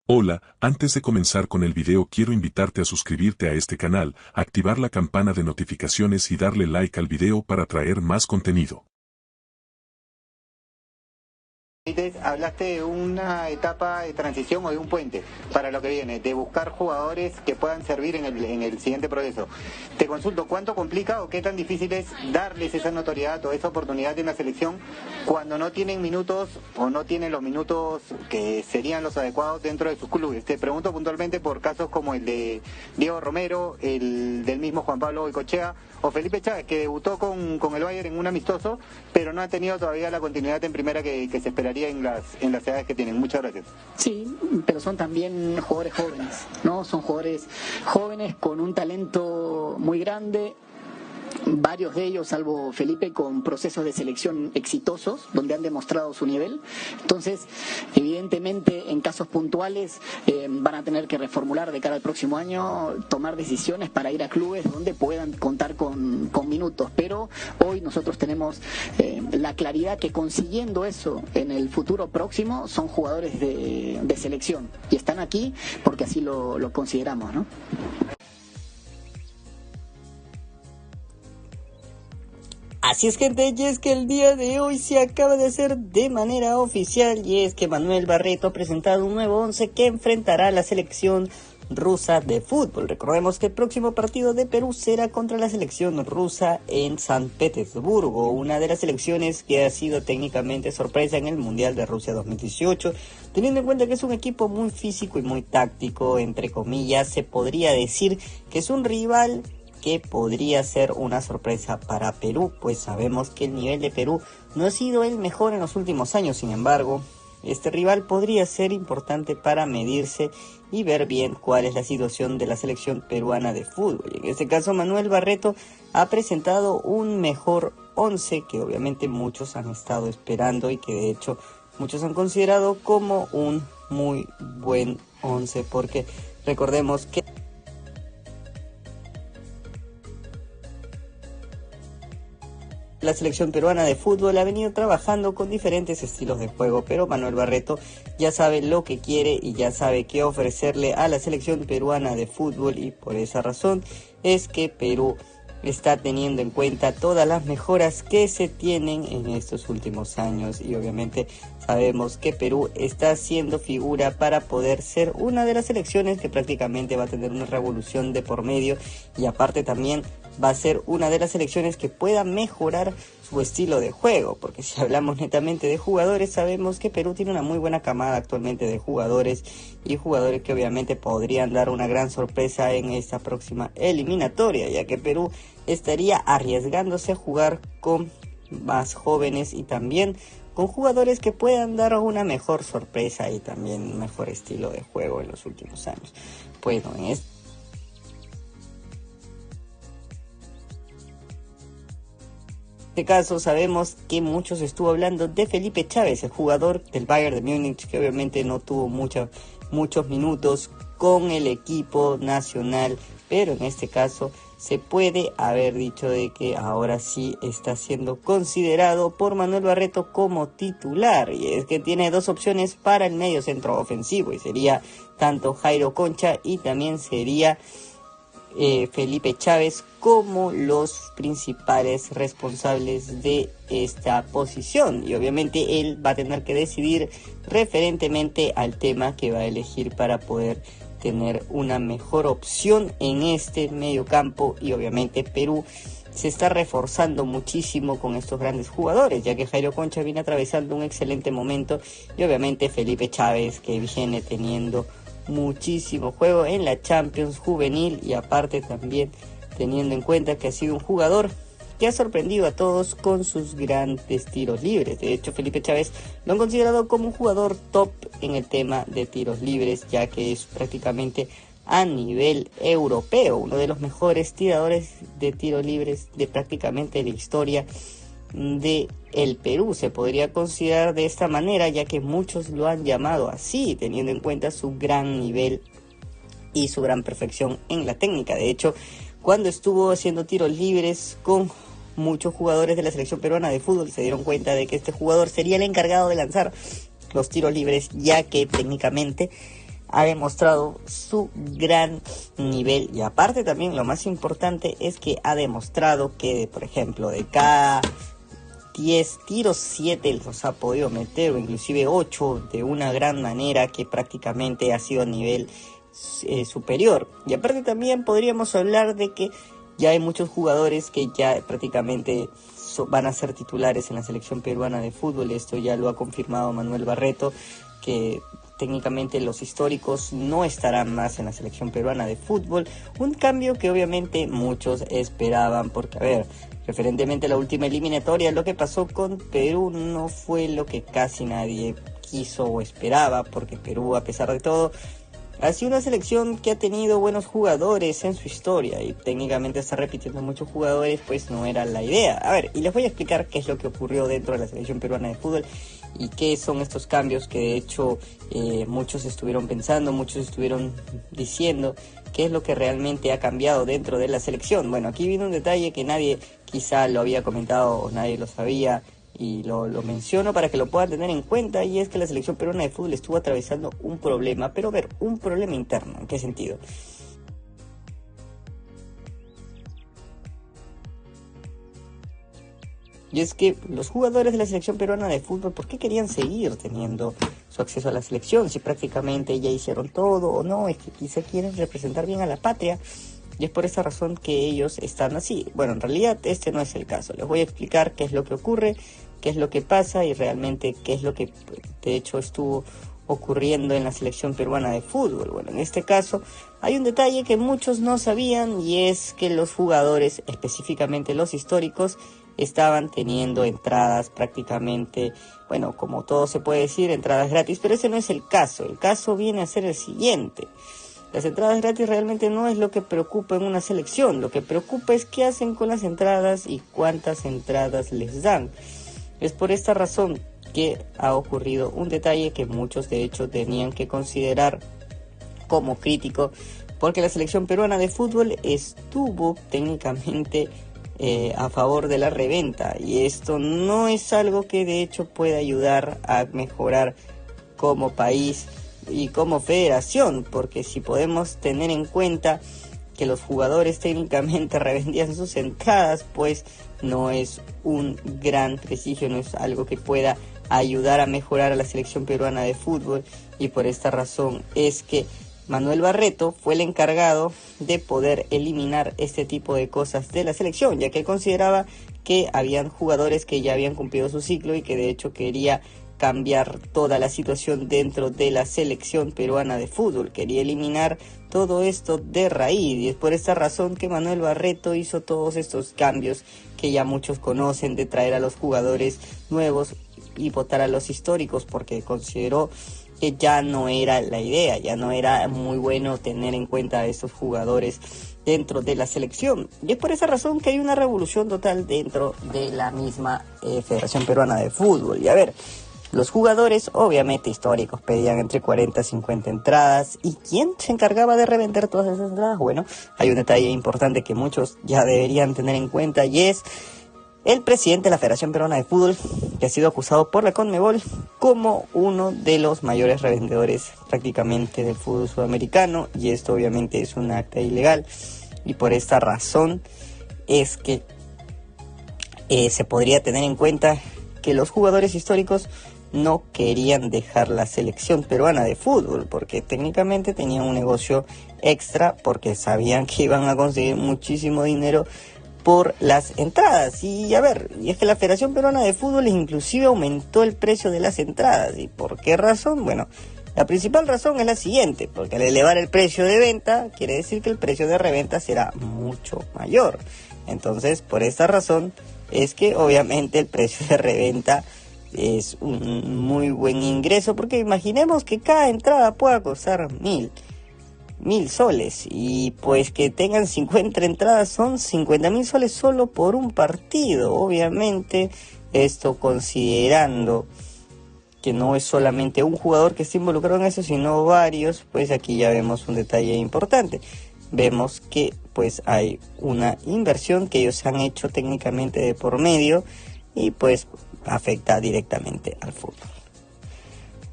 Hola, antes de comenzar con el video quiero invitarte a suscribirte a este canal, activar la campana de notificaciones y darle like al video para traer más contenido. Hablaste de una etapa de transición o de un puente para lo que viene, de buscar jugadores que puedan servir en el siguiente proceso. Te consulto, ¿cuánto complica o qué tan difícil es darles esa notoriedad o esa oportunidad en la selección cuando no tienen minutos o no tienen los minutos que serían los adecuados dentro de sus clubes? Te pregunto puntualmente por casos como el de Diego Romero, el del mismo Juan Pablo Goycochea o Felipe Chávez, que debutó con el Bayern en un amistoso, pero no ha tenido todavía la continuidad en primera que se esperaría en las edades que tienen. Muchas gracias. Sí, pero son también jugadores jóvenes, ¿no? Son jugadores jóvenes con un talento muy grande. Varios de ellos, salvo Felipe, con procesos de selección exitosos, donde han demostrado su nivel. Entonces, evidentemente, en casos puntuales, van a tener que reformular de cara al próximo año, tomar decisiones para ir a clubes donde puedan contar con minutos. Pero hoy nosotros tenemos la claridad que consiguiendo eso en el futuro próximo, son jugadores de selección. Y están aquí porque así lo consideramos, ¿no? Así es, gente, y es que el día de hoy se acaba de hacer de manera oficial, y es que Manuel Barreto ha presentado un nuevo 11 que enfrentará a la selección rusa de fútbol. Recordemos que el próximo partido de Perú será contra la selección rusa en San Petersburgo, una de las selecciones que ha sido técnicamente sorpresa en el Mundial de Rusia 2018, teniendo en cuenta que es un equipo muy físico y muy táctico, entre comillas. Se podría decir que es un rival que podría ser una sorpresa para Perú, pues sabemos que el nivel de Perú no ha sido el mejor en los últimos años. Sin embargo, este rival podría ser importante para medirse y ver bien cuál es la situación de la selección peruana de fútbol. Y en este caso, Manuel Barreto ha presentado un mejor 11 que obviamente muchos han estado esperando y que de hecho muchos han considerado como un muy buen 11, porque recordemos que la selección peruana de fútbol ha venido trabajando con diferentes estilos de juego, pero Manuel Barreto ya sabe lo que quiere y ya sabe qué ofrecerle a la selección peruana de fútbol, y por esa razón es que Perú está teniendo en cuenta todas las mejoras que se tienen en estos últimos años, y obviamente sabemos que Perú está haciendo figura para poder ser una de las selecciones que prácticamente va a tener una revolución de por medio, y aparte también va a ser una de las selecciones que pueda mejorar su estilo de juego, porque si hablamos netamente de jugadores, sabemos que Perú tiene una muy buena camada actualmente de jugadores, y jugadores que obviamente podrían dar una gran sorpresa en esta próxima eliminatoria, ya que Perú estaría arriesgándose a jugar con más jóvenes y también con jugadores que puedan dar una mejor sorpresa y también un mejor estilo de juego en los últimos años. Bueno, en este caso sabemos que muchos estuvo hablando de Felipe Chávez, el jugador del Bayern de Múnich, que obviamente no tuvo muchos minutos con el equipo nacional, pero en este caso se puede haber dicho de que ahora sí está siendo considerado por Manuel Barreto como titular, y es que tiene dos opciones para el medio centro ofensivo, y sería tanto Jairo Concha y también sería Felipe Chávez como los principales responsables de esta posición, y obviamente él va a tener que decidir referentemente al tema que va a elegir para poder tener una mejor opción en este medio campo. Y obviamente Perú se está reforzando muchísimo con estos grandes jugadores, ya que Jairo Concha viene atravesando un excelente momento, y obviamente Felipe Chávez, que viene teniendo muchísimo juego en la Champions juvenil, y aparte también teniendo en cuenta que ha sido un jugador que ha sorprendido a todos con sus grandes tiros libres. De hecho, Felipe Chávez lo han considerado como un jugador top en el tema de tiros libres, ya que es prácticamente a nivel europeo uno de los mejores tiradores de tiros libres de prácticamente la historia de el Perú. Se podría considerar de esta manera, ya que muchos lo han llamado así, teniendo en cuenta su gran nivel y su gran perfección en la técnica. De hecho, cuando estuvo haciendo tiros libres con muchos jugadores de la selección peruana de fútbol, se dieron cuenta de que este jugador sería el encargado de lanzar los tiros libres, ya que técnicamente ha demostrado su gran nivel, y aparte también lo más importante es que ha demostrado que, por ejemplo, de cada 10 tiros, 7 los ha podido meter, o inclusive 8 de una gran manera, que prácticamente ha sido a nivel superior. Y aparte también podríamos hablar de que ya hay muchos jugadores que ya prácticamente van a ser titulares en la selección peruana de fútbol. Esto ya lo ha confirmado Manuel Barreto, que técnicamente los históricos no estarán más en la selección peruana de fútbol. Un cambio que obviamente muchos esperaban, porque a ver, referentemente a la última eliminatoria, lo que pasó con Perú no fue lo que casi nadie quiso o esperaba, porque Perú, a pesar de todo, ha sido una selección que ha tenido buenos jugadores en su historia, y técnicamente está repitiendo muchos jugadores, pues no era la idea. A ver, y les voy a explicar qué es lo que ocurrió dentro de la selección peruana de fútbol y qué son estos cambios que de hecho muchos estuvieron pensando, muchos estuvieron diciendo qué es lo que realmente ha cambiado dentro de la selección. Bueno, aquí viene un detalle que nadie quizá lo había comentado o nadie lo sabía, y lo menciono para que lo puedan tener en cuenta, y es que la selección peruana de fútbol estuvo atravesando un problema, pero a ver, un problema interno. ¿En qué sentido? Y es que los jugadores de la selección peruana de fútbol, ¿por qué querían seguir teniendo su acceso a la selección si prácticamente ya hicieron todo? O no, es que quizá quieren representar bien a la patria, y es por esa razón que ellos están así. Bueno, en realidad este no es el caso. Les voy a explicar qué es lo que ocurre, qué es lo que pasa y realmente qué es lo que de hecho estuvo ocurriendo en la selección peruana de fútbol. Bueno, en este caso hay un detalle que muchos no sabían, y es que los jugadores, específicamente los históricos, estaban teniendo entradas prácticamente, bueno, como todo se puede decir, entradas gratis, pero ese no es el caso. El caso viene a ser el siguiente: las entradas gratis realmente no es lo que preocupa en una selección. Lo que preocupa es qué hacen con las entradas y cuántas entradas les dan. Es por esta razón que ha ocurrido un detalle que muchos de hecho tenían que considerar como crítico, porque la selección peruana de fútbol estuvo técnicamente a favor de la reventa, y esto no es algo que de hecho pueda ayudar a mejorar como país y como federación, porque si podemos tener en cuenta que los jugadores técnicamente revendían sus entradas, pues no es un gran prestigio, no es algo que pueda ayudar a mejorar a la selección peruana de fútbol, y por esta razón es que Manuel Barreto fue el encargado de poder eliminar este tipo de cosas de la selección, ya que él consideraba que habían jugadores que ya habían cumplido su ciclo y que de hecho quería cambiar toda la situación dentro de la selección peruana de fútbol. Quería eliminar todo esto de raíz, y es por esta razón que Manuel Barreto hizo todos estos cambios que ya muchos conocen, de traer a los jugadores nuevos y votar a los históricos, porque consideró que ya no era la idea, ya no era muy bueno tener en cuenta a estos jugadores dentro de la selección. Y es por esa razón que hay una revolución total dentro de la misma Federación Peruana de Fútbol. Y a ver, los jugadores obviamente históricos pedían entre 40 y 50 entradas. ¿Y quién se encargaba de revender todas esas entradas? Bueno, hay un detalle importante que muchos ya deberían tener en cuenta, y es el presidente de la Federación Peruana de Fútbol, que ha sido acusado por la Conmebol como uno de los mayores revendedores prácticamente del fútbol sudamericano, y esto obviamente es un acta ilegal, y por esta razón es que se podría tener en cuenta que los jugadores históricos no querían dejar la selección peruana de fútbol, porque técnicamente tenían un negocio extra, porque sabían que iban a conseguir muchísimo dinero por las entradas. Y a ver, y es que la Federación Peruana de Fútbol inclusive aumentó el precio de las entradas. ¿Y por qué razón? Bueno, la principal razón es la siguiente: porque al elevar el precio de venta, quiere decir que el precio de reventa será mucho mayor. Entonces, por esta razón es que obviamente el precio de reventa es un muy buen ingreso, porque imaginemos que cada entrada pueda costar 1.000 soles, y pues que tengan 50 entradas son 50.000 soles solo por un partido. Obviamente esto considerando que no es solamente un jugador que está involucrado en eso, sino varios, pues aquí ya vemos un detalle importante. Vemos que pues hay una inversión que ellos han hecho técnicamente de por medio, y pues afecta directamente al fútbol.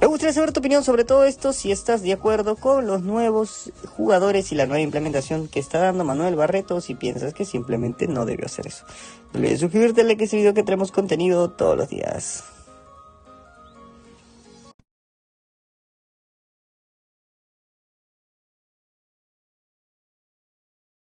Me gustaría saber tu opinión sobre todo esto, si estás de acuerdo con los nuevos jugadores y la nueva implementación que está dando Manuel Barreto, o si piensas que simplemente no debió hacer eso. No olvides suscribirte, like este video, que traemos contenido todos los días.